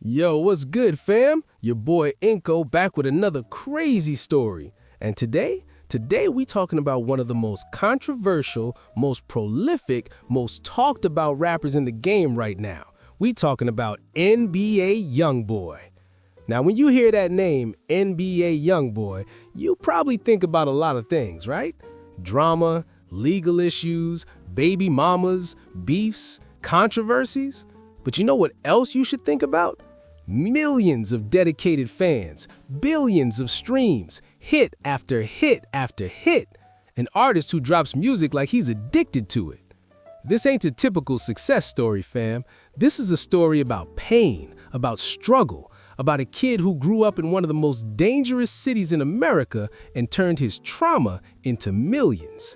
Yo, what's good, fam? Your boy Inko back with another crazy story. And today we talking about one of the most controversial, most prolific, most talked about rappers in the game right now. We talking about NBA YoungBoy. Now, when you hear that name, NBA YoungBoy, you probably think about a lot of things, right? Drama, legal issues, baby mamas, beefs, controversies. But you know what else you should think about? Millions of dedicated fans, billions of streams, hit after hit after hit. An artist who drops music like he's addicted to it. This ain't a typical success story, fam. This is a story about pain, about struggle, about a kid who grew up in one of the most dangerous cities in America and turned his trauma into millions.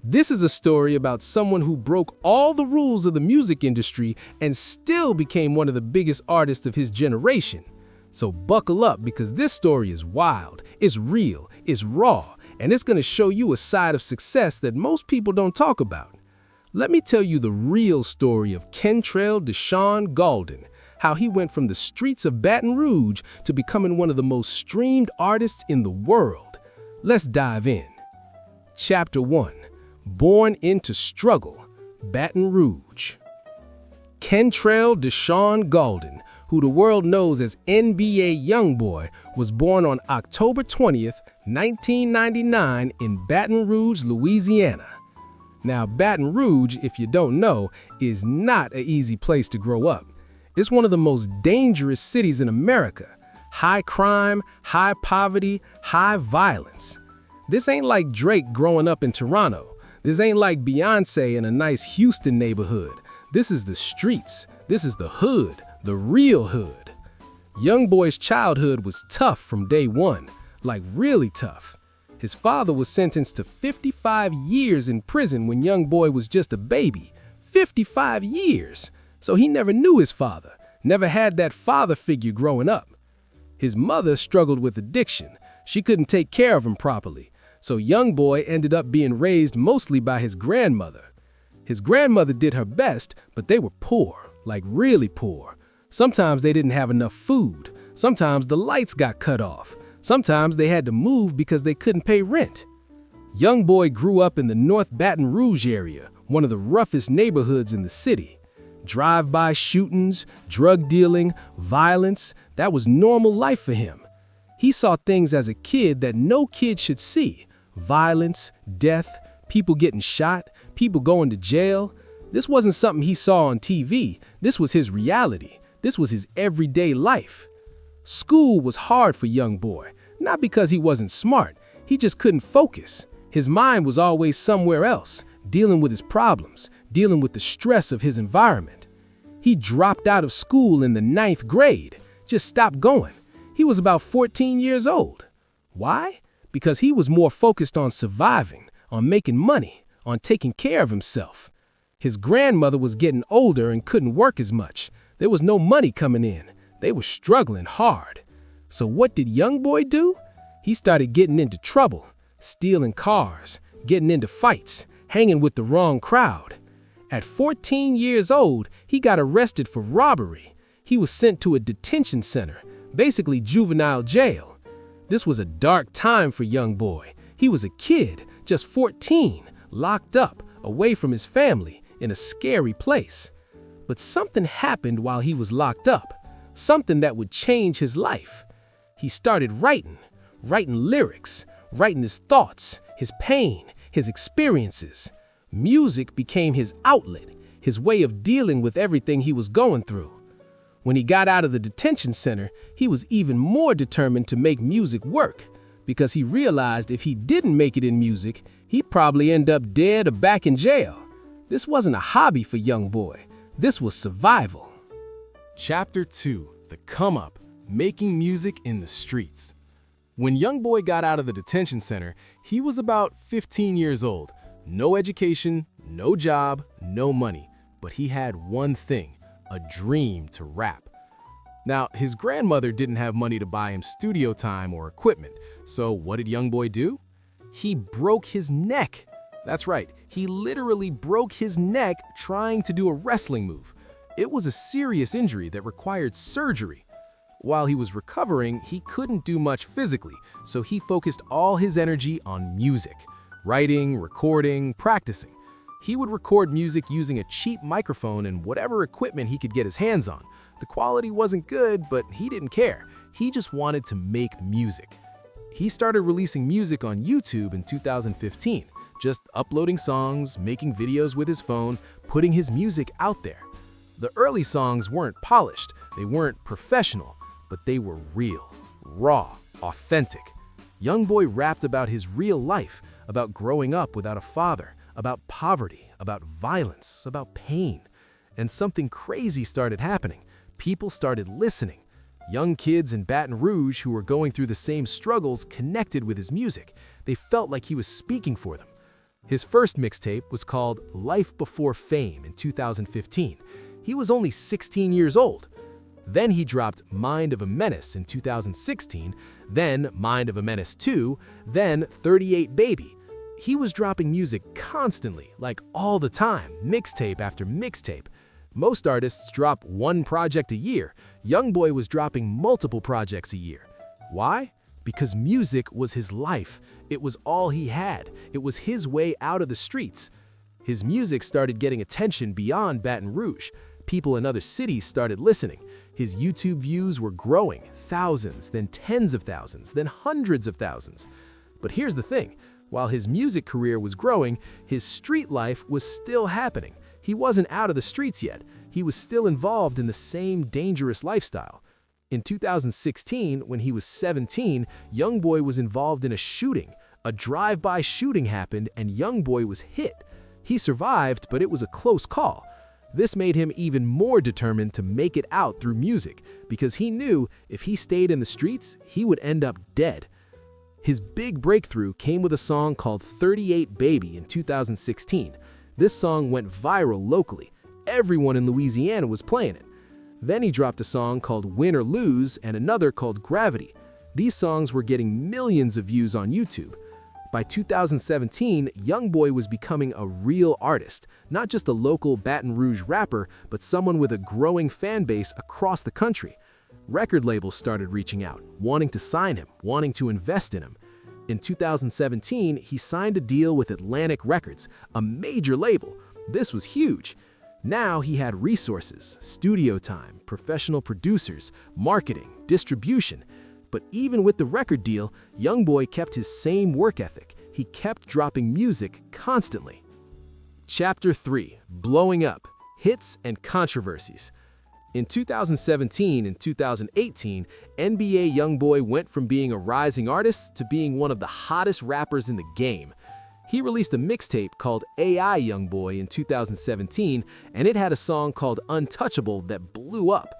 This is a story about someone who broke all the rules of the music industry and still became one of the biggest artists of his generation. So buckle up, because this story is wild, it's real, it's raw, and it's going to show you a side of success that most people don't talk about. Let me tell you the real story of Kentrell Deshaun Gaulden, how he went from the streets of Baton Rouge to becoming one of the most streamed artists in the world. Let's dive in. Chapter 1. Born into struggle, Baton Rouge. Kentrell Deshaun Gaulden, who the world knows as NBA YoungBoy, was born on October 20th, 1999 in Baton Rouge, Louisiana. Now, Baton Rouge, if you don't know, is not an easy place to grow up. It's one of the most dangerous cities in America. High crime, high poverty, high violence. This ain't like Drake growing up in Toronto. This ain't like Beyonce in a nice Houston neighborhood. This is the streets. This is the hood, the real hood. YoungBoy's childhood was tough from day one, like really tough. His father was sentenced to 55 years in prison when YoungBoy was just a baby. 55 years! So he never knew his father, never had that father figure growing up. His mother struggled with addiction. She couldn't take care of him properly. So YoungBoy ended up being raised mostly by his grandmother. His grandmother did her best, but they were poor, like really poor. Sometimes they didn't have enough food. Sometimes the lights got cut off. Sometimes they had to move because they couldn't pay rent. YoungBoy grew up in the North Baton Rouge area, one of the roughest neighborhoods in the city. Drive-by shootings, drug dealing, violence, that was normal life for him. He saw things as a kid that no kid should see. Violence, death, people getting shot, people going to jail. This wasn't something he saw on TV. This was his reality. This was his everyday life. School was hard for YoungBoy, not because he wasn't smart. He just couldn't focus. His mind was always somewhere else, dealing with his problems, dealing with the stress of his environment. He dropped out of school in the 9th grade, just stopped going. He was about 14 years old. Why? Because he was more focused on surviving, on making money, on taking care of himself. His grandmother was getting older and couldn't work as much. There was no money coming in. They were struggling hard. So what did YoungBoy do? He started getting into trouble, stealing cars, getting into fights, hanging with the wrong crowd. At 14 years old, he got arrested for robbery. He was sent to a detention center, basically juvenile jail. This was a dark time for YoungBoy. He was a kid, just 14, locked up, away from his family, in a scary place. But something happened while he was locked up, something that would change his life. He started writing lyrics, writing his thoughts, his pain, his experiences. Music became his outlet, his way of dealing with everything he was going through. When he got out of the detention center, he was even more determined to make music work, because he realized if he didn't make it in music, he'd probably end up dead or back in jail. This wasn't a hobby for YoungBoy. This was survival. Chapter 2. The Come Up, Making Music in the Streets. When YoungBoy got out of the detention center, he was about 15 years old. No education, no job, no money. But he had one thing. A dream to rap. Now, his grandmother didn't have money to buy him studio time or equipment, so what did YoungBoy do? He broke his neck. That's right, he literally broke his neck trying to do a wrestling move. It was a serious injury that required surgery. while he was recovering, he couldn't do much physically, so he focused all his energy on music, writing, recording, practicing. He would record music using a cheap microphone and whatever equipment he could get his hands on. The quality wasn't good, but he didn't care. He just wanted to make music. He started releasing music on YouTube in 2015, just uploading songs, making videos with his phone, putting his music out there. The early songs weren't polished, they weren't professional, but they were real, raw, authentic. YoungBoy rapped about his real life, about growing up without a father, about poverty, about violence, about pain. And something crazy started happening. People started listening. Young kids in Baton Rouge who were going through the same struggles connected with his music. They felt like he was speaking for them. His first mixtape was called Life Before Fame in 2015. He was only 16 years old. Then he dropped Mind of a Menace in 2016, then Mind of a Menace 2, then 38 Baby. He was dropping music constantly, like all the time, mixtape after mixtape. Most artists drop one project a year. YoungBoy was dropping multiple projects a year. Why? Because music was his life. It was all he had. It was his way out of the streets. His music started getting attention beyond Baton Rouge. People in other cities started listening. His YouTube views were growing, thousands, then tens of thousands, then hundreds of thousands. But here's the thing. While his music career was growing, his street life was still happening. He wasn't out of the streets yet. He was still involved in the same dangerous lifestyle. In 2016, when he was 17, YoungBoy was involved in a shooting. A drive-by shooting happened and YoungBoy was hit. He survived, but it was a close call. This made him even more determined to make it out through music, because he knew if he stayed in the streets, he would end up dead. His big breakthrough came with a song called 38 Baby in 2016. This song went viral locally. Everyone in Louisiana was playing it. Then he dropped a song called Win or Lose and another called Gravity. These songs were getting millions of views on YouTube. By 2017, YoungBoy was becoming a real artist, not just a local Baton Rouge rapper, but someone with a growing fan base across the country. Record labels started reaching out, wanting to sign him, wanting to invest in him. In 2017, he signed a deal with Atlantic Records, a major label. This was huge. Now he had resources, studio time, professional producers, marketing, distribution. But even with the record deal, YoungBoy kept his same work ethic. He kept dropping music constantly. Chapter 3: Blowing Up, Hits and Controversies. In 2017 and 2018, NBA YoungBoy went from being a rising artist to being one of the hottest rappers in the game. He released a mixtape called AI YoungBoy in 2017, and it had a song called Untouchable that blew up.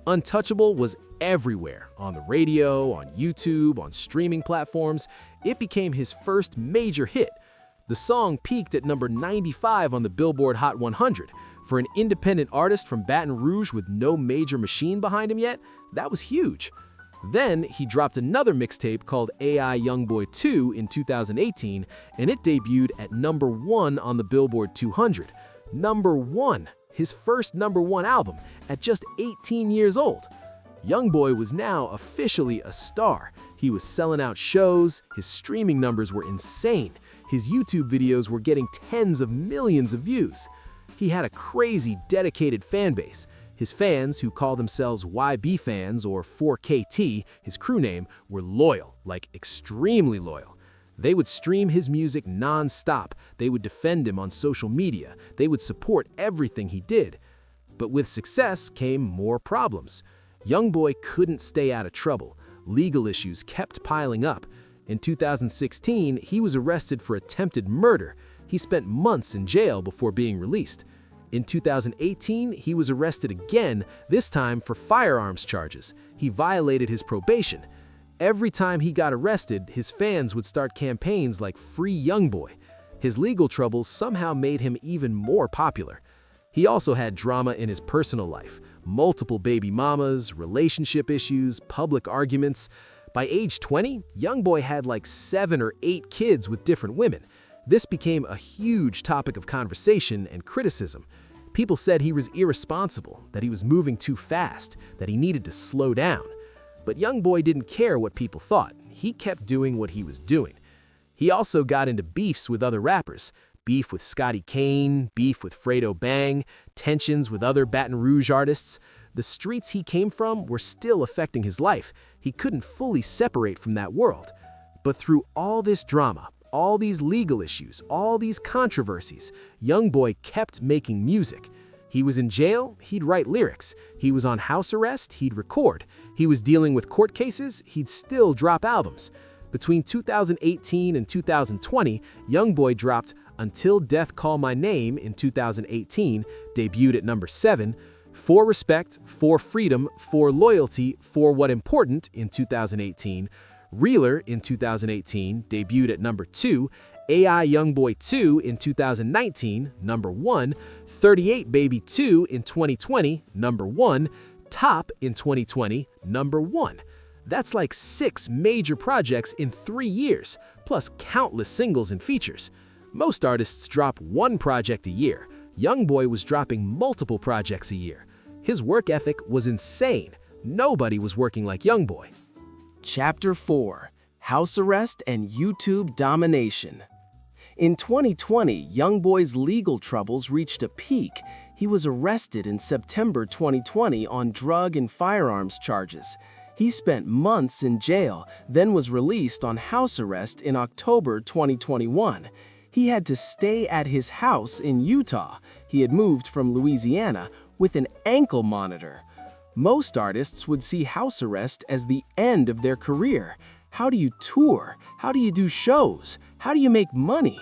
Untouchable was everywhere, on the radio, on YouTube, on streaming platforms. It became his first major hit. The song peaked at number 95 on the Billboard Hot 100. For an independent artist from Baton Rouge with no major machine behind him yet, that was huge. Then he dropped another mixtape called AI YoungBoy 2 in 2018, and it debuted at number 1 on the Billboard 200. Number 1, his first number 1 album, at just 18 years old. YoungBoy was now officially a star. He was selling out shows, his streaming numbers were insane, his YouTube videos were getting tens of millions of views. He had a crazy, dedicated fan base. His fans, who call themselves YB fans or 4KT, his crew name, were loyal, like extremely loyal. They would stream his music non-stop. They would defend him on social media. They would support everything he did. But with success came more problems. YoungBoy couldn't stay out of trouble. Legal issues kept piling up. In 2016, he was arrested for attempted murder. He spent months in jail before being released. In 2018, he was arrested again, this time for firearms charges. He violated his probation. Every time he got arrested, his fans would start campaigns like Free YoungBoy. His legal troubles somehow made him even more popular. He also had drama in his personal life, multiple baby mamas, relationship issues, public arguments. By age 20, YoungBoy had like 7 or 8 kids with different women. This became a huge topic of conversation and criticism. People said he was irresponsible, that he was moving too fast, that he needed to slow down. But YoungBoy didn't care what people thought. He kept doing what he was doing. He also got into beefs with other rappers. Beef with Scotty Kane, beef with Fredo Bang, tensions with other Baton Rouge artists. The streets he came from were still affecting his life. He couldn't fully separate from that world. But through all this drama, all these legal issues, all these controversies, YoungBoy kept making music. He was in jail, he'd write lyrics. He was on house arrest, he'd record. He was dealing with court cases, he'd still drop albums. Between 2018 and 2020, YoungBoy dropped Until Death Call My Name in 2018, debuted at number 7, For Respect, For Freedom, For Loyalty, For What Important in 2018, Realer in 2018, debuted at number 2, AI YoungBoy 2 in 2019, number 1, 38 Baby 2 in 2020, number 1, Top in 2020, number 1. That's like 6 major projects in 3 years, plus countless singles and features. Most artists drop 1 project a year. YoungBoy was dropping multiple projects a year. His work ethic was insane. Nobody was working like YoungBoy. Chapter 4: House Arrest and YouTube Domination. In 2020, YoungBoy's legal troubles reached a peak. He was arrested in September 2020 on drug and firearms charges. He spent months in jail, then was released on house arrest in October 2021. He had to stay at his house in Utah. He had moved from Louisiana with an ankle monitor. Most artists would see house arrest as the end of their career. How do you tour? How do you do shows? How do you make money?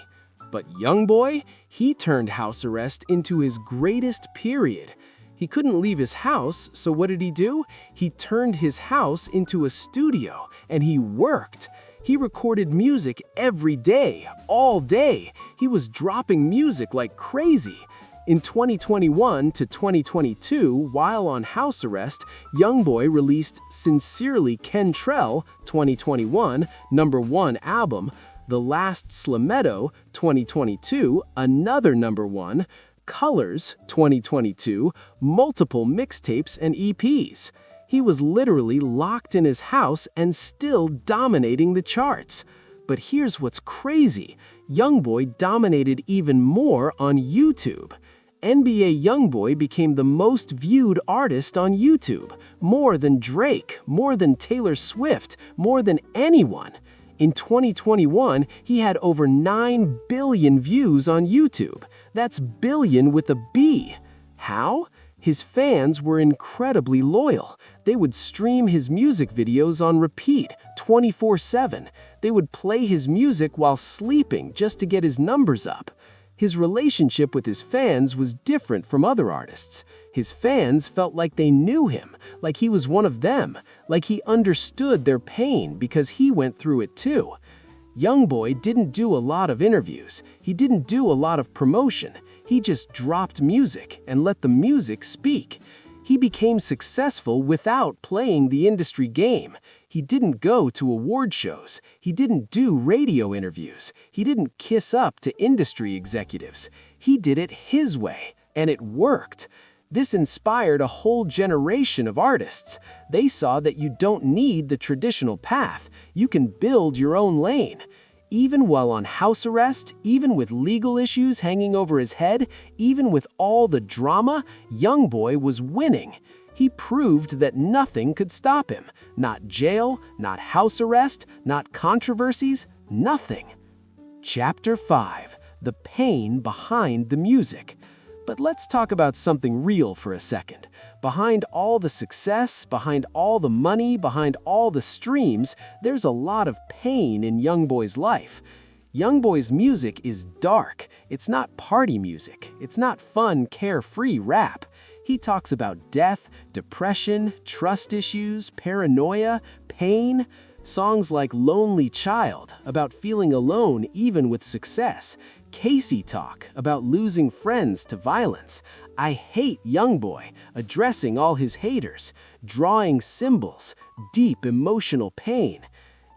But YoungBoy, he turned house arrest into his greatest period. He couldn't leave his house, so what did he do? He turned his house into a studio, and he worked. He recorded music every day, all day. He was dropping music like crazy. In 2021 to 2022, while on house arrest, YoungBoy released Sincerely Kentrell 2021, number 1 album, The Last Slametto 2022, another number 1, Colors 2022, multiple mixtapes and EPs. He was literally locked in his house and still dominating the charts. But here's what's crazy. YoungBoy dominated even more on YouTube. NBA YoungBoy became the most viewed artist on YouTube, more than Drake, more than Taylor Swift, more than anyone. In 2021, he had over 9 billion views on YouTube. That's billion with a B. How? His fans were incredibly loyal. They would stream his music videos on repeat, 24/7. They would play his music while sleeping just to get his numbers up. His relationship with his fans was different from other artists. His fans felt like they knew him, like he was one of them, like he understood their pain because he went through it too. YoungBoy didn't do a lot of interviews. He didn't do a lot of promotion. He just dropped music and let the music speak. He became successful without playing the industry game. He didn't go to award shows. He didn't do radio interviews. He didn't kiss up to industry executives. He did it his way, and it worked. This inspired a whole generation of artists. They saw that you don't need the traditional path. You can build your own lane. Even while on house arrest, even with legal issues hanging over his head, even with all the drama, YoungBoy was winning. He proved that nothing could stop him. Not jail, not house arrest, not controversies, nothing. Chapter 5: The Pain Behind the Music. But let's talk about something real for a second. Behind all the success, behind all the money, behind all the streams, there's a lot of pain in YoungBoy's life. YoungBoy's music is dark. It's not party music. It's not fun, carefree rap. He talks about death, depression, trust issues, paranoia, pain. Songs like Lonely Child, about feeling alone even with success. Casey Talk, about losing friends to violence. I Hate YoungBoy, addressing all his haters. Drawing Symbols, deep emotional pain.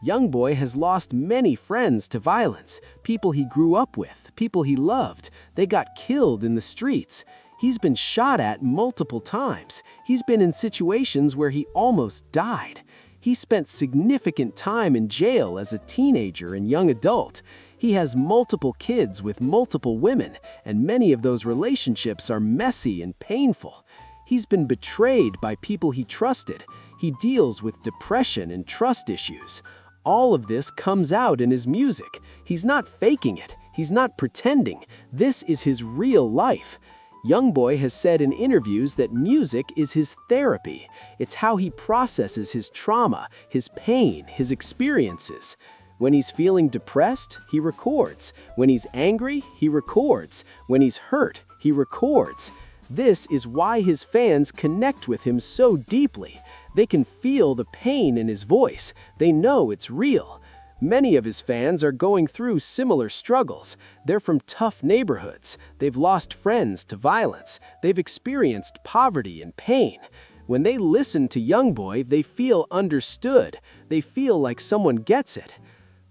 YoungBoy has lost many friends to violence, people he grew up with, people he loved. They got killed in the streets. He's been shot at multiple times. He's been in situations where he almost died. He spent significant time in jail as a teenager and young adult. He has multiple kids with multiple women, and many of those relationships are messy and painful. He's been betrayed by people he trusted. He deals with depression and trust issues. All of this comes out in his music. He's not faking it. He's not pretending. This is his real life. YoungBoy has said in interviews that music is his therapy. It's how he processes his trauma, his pain, his experiences. When he's feeling depressed, he records. When he's angry, he records. When he's hurt, he records. This is why his fans connect with him so deeply. They can feel the pain in his voice. They know it's real. Many of his fans are going through similar struggles. They're from tough neighborhoods. They've lost friends to violence. They've experienced poverty and pain. When they listen to YoungBoy, they feel understood. They feel like someone gets it.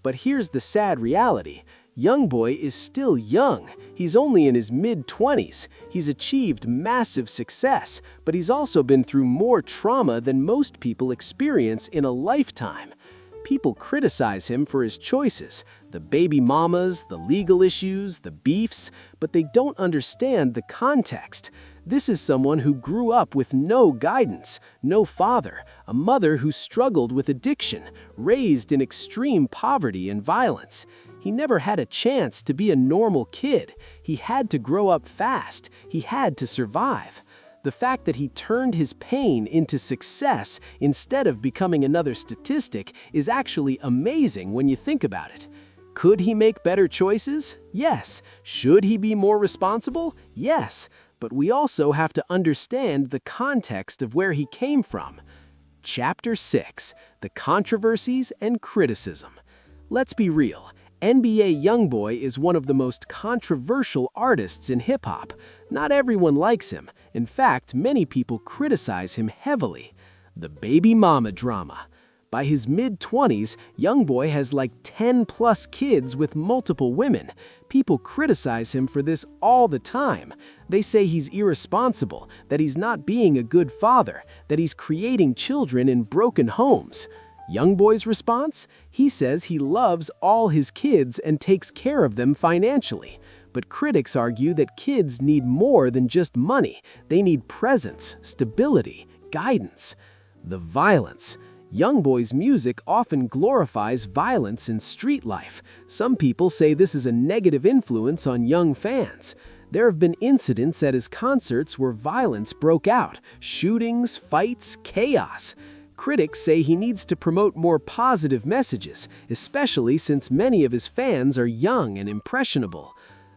But here's the sad reality. YoungBoy is still young. He's only in his mid-20s. He's achieved massive success, but he's also been through more trauma than most people experience in a lifetime. People criticize him for his choices, the baby mamas, the legal issues, the beefs, but they don't understand the context. This is someone who grew up with no guidance, no father, a mother who struggled with addiction, raised in extreme poverty and violence. He never had a chance to be a normal kid. He had to grow up fast. He had to survive. The fact that he turned his pain into success instead of becoming another statistic is actually amazing when you think about it. Could he make better choices? Yes. Should he be more responsible? Yes. But we also have to understand the context of where he came from. Chapter 6: The Controversies and Criticism. Let's be real. NBA YoungBoy is one of the most controversial artists in hip-hop. Not everyone likes him. In fact, many people criticize him heavily. The baby mama drama. By his mid-20s, YoungBoy has like 10+ kids with multiple women. People criticize him for this all the time. They say he's irresponsible, that he's not being a good father, that he's creating children in broken homes. YoungBoy's response? He says he loves all his kids and takes care of them financially. But critics argue that kids need more than just money. They need presence, stability, guidance. The violence. YoungBoy's music often glorifies violence in street life. Some people say this is a negative influence on young fans. There have been incidents at his concerts where violence broke out, shootings, fights, chaos. Critics say he needs to promote more positive messages, especially since many of his fans are young and impressionable.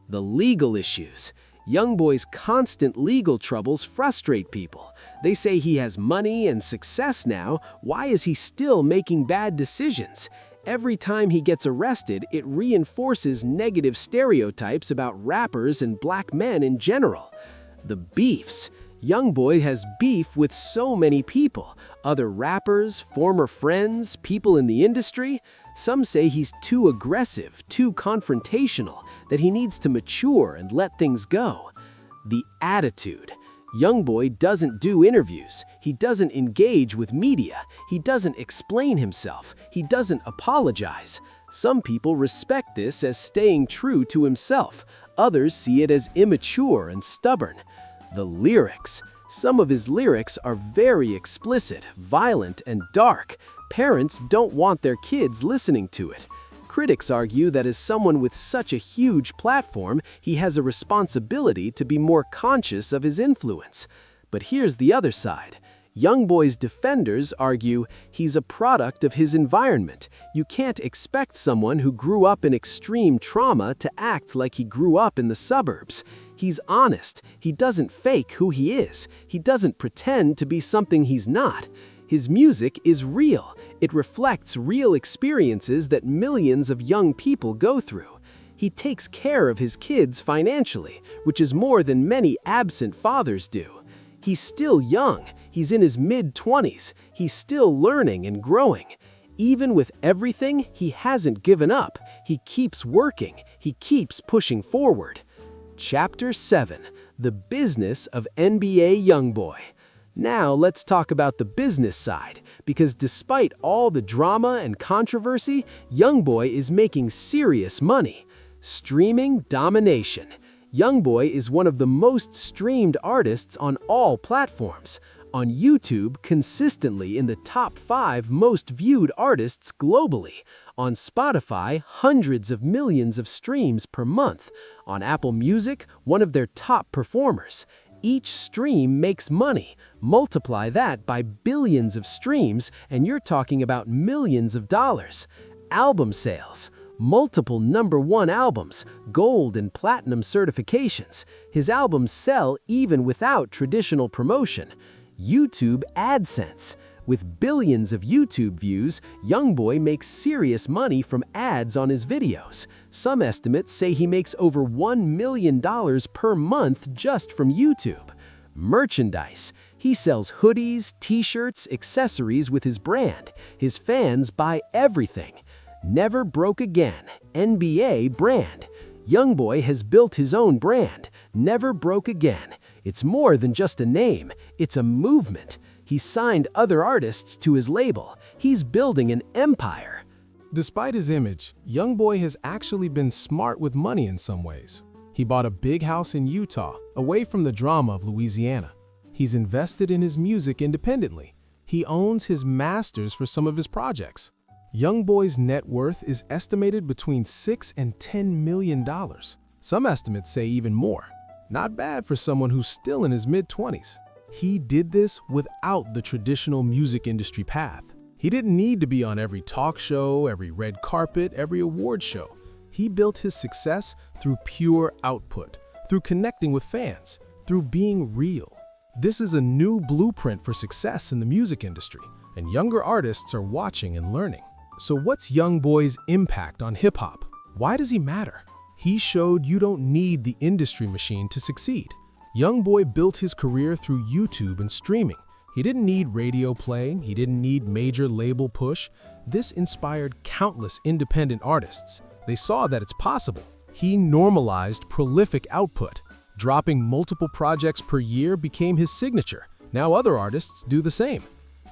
The legal issues. YoungBoy's constant legal troubles frustrate people. They say he has money and success now. Why is he still making bad decisions? Every time he gets arrested, it reinforces negative stereotypes about rappers and black men in general. The beefs. YoungBoy has beef with so many people. Other rappers, former friends, people in the industry. Some say he's too aggressive, too confrontational, that he needs to mature and let things go. The attitude. YoungBoy doesn't do interviews. He doesn't engage with media. He doesn't explain himself. He doesn't apologize. Some people respect this as staying true to himself. Others see it as immature and stubborn. The lyrics. Some of his lyrics are very explicit, violent, and dark. Parents don't want their kids listening to it. Critics argue that as someone with such a huge platform, he has a responsibility to be more conscious of his influence. But here's the other side. YoungBoy's defenders argue he's a product of his environment. You can't expect someone who grew up in extreme trauma to act like he grew up in the suburbs. He's honest. He doesn't fake who he is. He doesn't pretend to be something he's not. His music is real. It reflects real experiences that millions of young people go through. He takes care of his kids financially, which is more than many absent fathers do. He's still young. He's in his mid-20s. He's still learning and growing. Even with everything, he hasn't given up. He keeps working. He keeps pushing forward. Chapter 7: The Business of NBA YoungBoy. Now let's talk about the business side. because despite all the drama and controversy, YoungBoy is making serious money. Streaming domination. YoungBoy is one of the most streamed artists on all platforms. On YouTube, consistently in the top 5 most viewed artists globally. On Spotify, hundreds of millions of streams per month. On Apple Music, one of their top performers. Each stream makes money. Multiply that by billions of streams, and you're talking about millions of dollars. Album sales. Multiple #1 albums, gold and platinum certifications. His albums sell even without traditional promotion. YouTube AdSense. With billions of YouTube views, YoungBoy makes serious money from ads on his videos. Some estimates say he makes over $1 million per month just from YouTube. Merchandise. He sells hoodies, t-shirts, accessories with his brand. His fans buy everything. Never Broke Again, NBA brand. YoungBoy has built his own brand, Never Broke Again. It's more than just a name, it's a movement. He signed other artists to his label. He's building an empire. Despite his image, YoungBoy has actually been smart with money in some ways. He bought a big house in Utah, away from the drama of Louisiana. He's invested in his music independently. He owns his masters for some of his projects. YoungBoy's net worth is estimated between $6 and $10 million. Some estimates say even more. Not bad for someone who's still in his mid-20s. He did this without the traditional music industry path. He didn't need to be on every talk show, every red carpet, every award show. He built his success through pure output, through connecting with fans, through being real. This is a new blueprint for success in the music industry, and younger artists are watching and learning. So what's YoungBoy's impact on hip-hop? Why does he matter? He showed you don't need the industry machine to succeed. YoungBoy built his career through YouTube and streaming. He didn't need radio play, he didn't need major label push. This inspired countless independent artists. They saw that it's possible. He normalized prolific output. Dropping multiple projects per year became his signature. Now other artists do the same.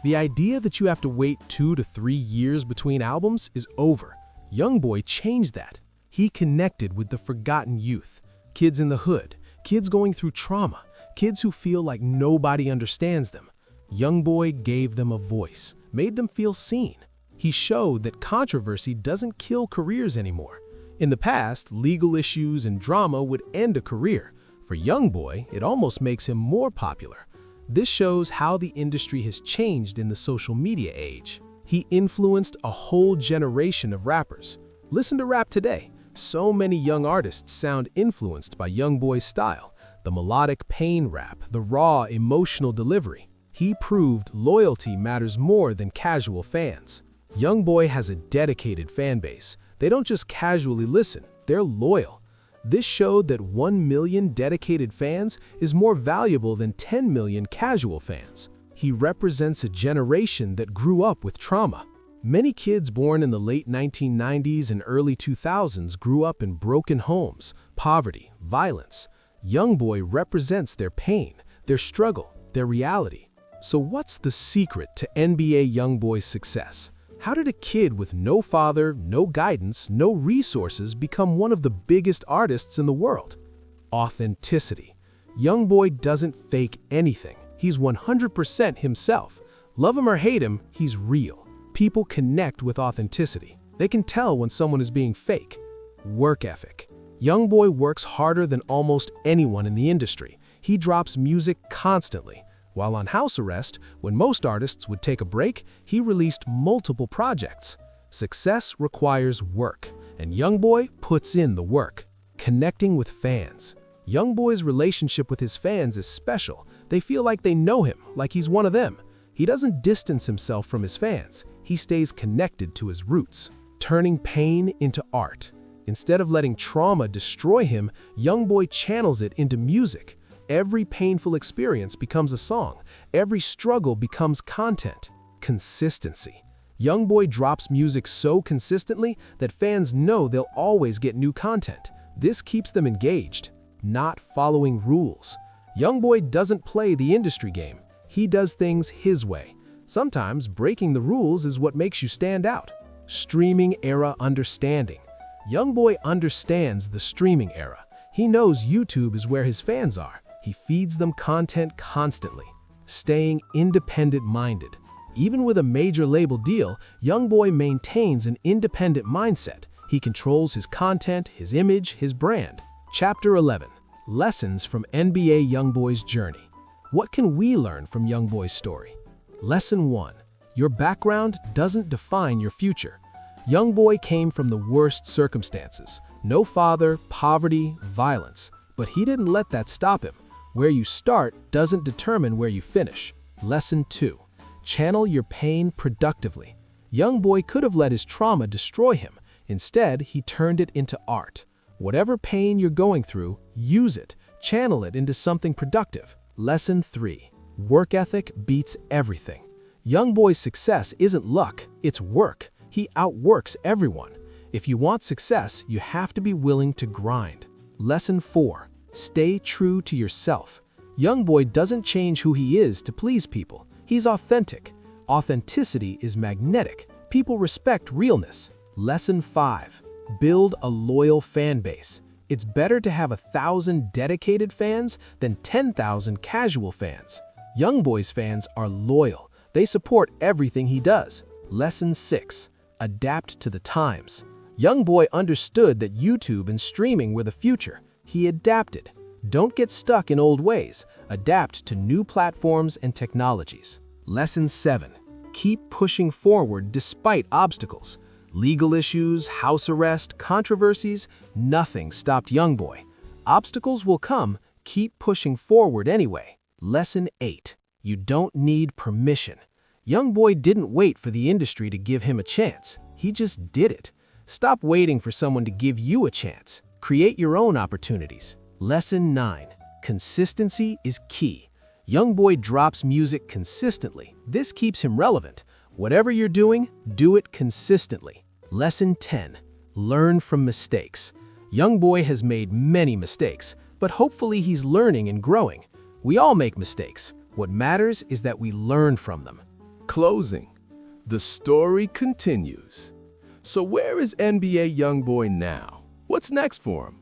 The idea that you have to wait 2 to 3 years between albums is over. YoungBoy changed that. He connected with the forgotten youth, kids in the hood, kids going through trauma, kids who feel like nobody understands them. YoungBoy gave them a voice, made them feel seen. He showed that controversy doesn't kill careers anymore. In the past, legal issues and drama would end a career. For YoungBoy, it almost makes him more popular. This shows how the industry has changed in the social media age. He influenced a whole generation of rappers. Listen to rap today. So many young artists sound influenced by YoungBoy's style. The melodic pain rap, the raw, emotional delivery. He proved loyalty matters more than casual fans. YoungBoy has a dedicated fan base. They don't just casually listen, they're loyal. This showed that 1 million dedicated fans is more valuable than 10 million casual fans. He represents a generation that grew up with trauma. Many kids born in the late 1990s and early 2000s grew up in broken homes, poverty, violence. YoungBoy represents their pain, their struggle, their reality. So what's the secret to NBA YoungBoy's success? How did a kid with no father, no guidance, no resources become one of the biggest artists in the world? Authenticity. YoungBoy doesn't fake anything. He's 100% himself. Love him or hate him, he's real. People connect with authenticity. They can tell when someone is being fake. Work ethic. YoungBoy works harder than almost anyone in the industry. He drops music constantly. While on house arrest, when most artists would take a break, he released multiple projects. Success requires work, and YoungBoy puts in the work. Connecting with fans. YoungBoy's relationship with his fans is special. They feel like they know him, like he's one of them. He doesn't distance himself from his fans. He stays connected to his roots, turning pain into art. Instead of letting trauma destroy him, YoungBoy channels it into music. Every painful experience becomes a song. Every struggle becomes content. Consistency. YoungBoy drops music so consistently that fans know they'll always get new content. This keeps them engaged, not following rules. YoungBoy doesn't play the industry game. He does things his way. Sometimes breaking the rules is what makes you stand out. Streaming era understanding. YoungBoy understands the streaming era. He knows YouTube is where his fans are. He feeds them content constantly. Staying independent-minded. Even with a major label deal, YoungBoy maintains an independent mindset. He controls his content, his image, his brand. Chapter 11. Lessons from NBA YoungBoy's journey. What can we learn from YoungBoy's story? Lesson 1. Your background doesn't define your future. YoungBoy came from the worst circumstances. No father, poverty, violence. But he didn't let that stop him. Where you start doesn't determine where you finish. Lesson 2. Channel your pain productively. YoungBoy could have let his trauma destroy him. Instead, he turned it into art. Whatever pain you're going through, use it. Channel it into something productive. Lesson 3. Work ethic beats everything. YoungBoy's success isn't luck, it's work. He outworks everyone. If you want success, you have to be willing to grind. Lesson 4. Stay true to yourself. YoungBoy doesn't change who he is to please people. He's authentic. Authenticity is magnetic. People respect realness. Lesson 5. Build a loyal fan base. It's better to have 1,000 dedicated fans than 10,000 casual fans. YoungBoy's fans are loyal. They support everything he does. Lesson 6. Adapt to the times. YoungBoy understood that YouTube and streaming were the future. He adapted. Don't get stuck in old ways. Adapt to new platforms and technologies. Lesson 7. Keep pushing forward despite obstacles. Legal issues, house arrest, controversies, nothing stopped YoungBoy. Obstacles will come, keep pushing forward anyway. Lesson 8. You don't need permission. YoungBoy didn't wait for the industry to give him a chance. He just did it. Stop waiting for someone to give you a chance. Create your own opportunities. Lesson 9. Consistency is key. YoungBoy drops music consistently. This keeps him relevant. Whatever you're doing, do it consistently. Lesson 10. Learn from mistakes. YoungBoy has made many mistakes, but hopefully he's learning and growing. We all make mistakes. What matters is that we learn from them. Closing. The story continues. So where is NBA YoungBoy now? What's next for him?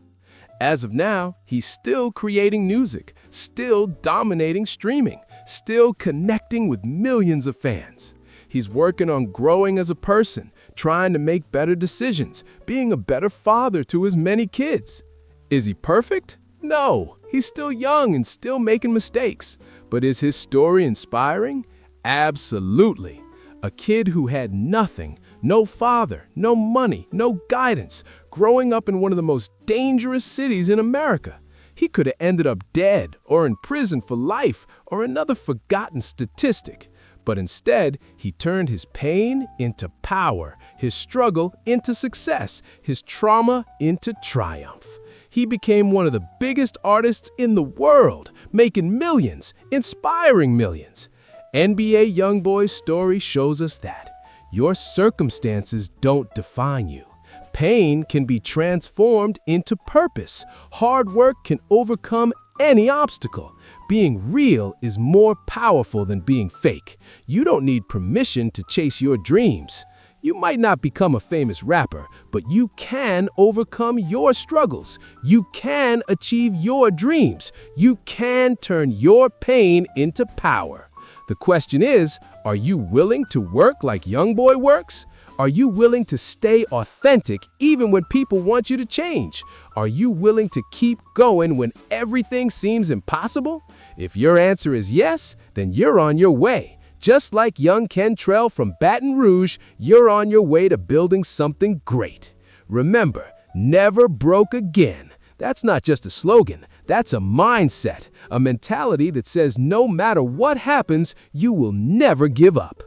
As of now, he's still creating music, still dominating streaming, still connecting with millions of fans. He's working on growing as a person, trying to make better decisions, being a better father to his many kids. Is he perfect? No, he's still young and still making mistakes. But is his story inspiring? Absolutely. A kid who had nothing, no father, no money, no guidance, growing up in one of the most dangerous cities in America. He could have ended up dead or in prison for life or another forgotten statistic. But instead, he turned his pain into power, his struggle into success, his trauma into triumph. He became one of the biggest artists in the world, making millions, inspiring millions. NBA YoungBoy's story shows us that your circumstances don't define you. Pain can be transformed into purpose. Hard work can overcome any obstacle. Being real is more powerful than being fake. You don't need permission to chase your dreams. You might not become a famous rapper, but you can overcome your struggles. You can achieve your dreams. You can turn your pain into power. The question is, are you willing to work like YoungBoy works? Are you willing to stay authentic even when people want you to change? Are you willing to keep going when everything seems impossible? If your answer is yes, then you're on your way. Just like young Kentrell from Baton Rouge, you're on your way to building something great. Remember, never broke again. That's not just a slogan, that's a mindset, a mentality that says no matter what happens, you will never give up.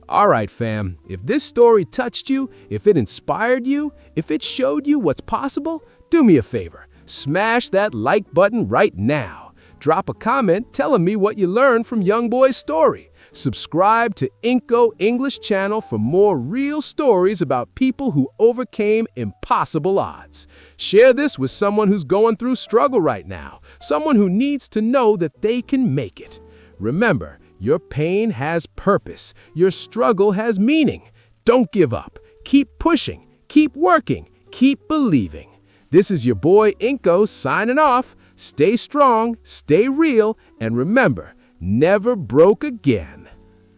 All right, fam, if this story touched you, if it inspired you, if it showed you what's possible, do me a favor, smash that like button right now. Drop a comment telling me what you learned from YoungBoy's story. Subscribe to Inco English channel for more real stories about people who overcame impossible odds. Share this with someone who's going through struggle right now, someone who needs to know that they can make it. Remember, Your pain has purpose. Your struggle has meaning. Don't give up. Keep pushing. Keep working. Keep believing. This is your boy Inko signing off. Stay strong, stay real, and remember, never broke again.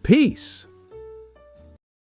Peace.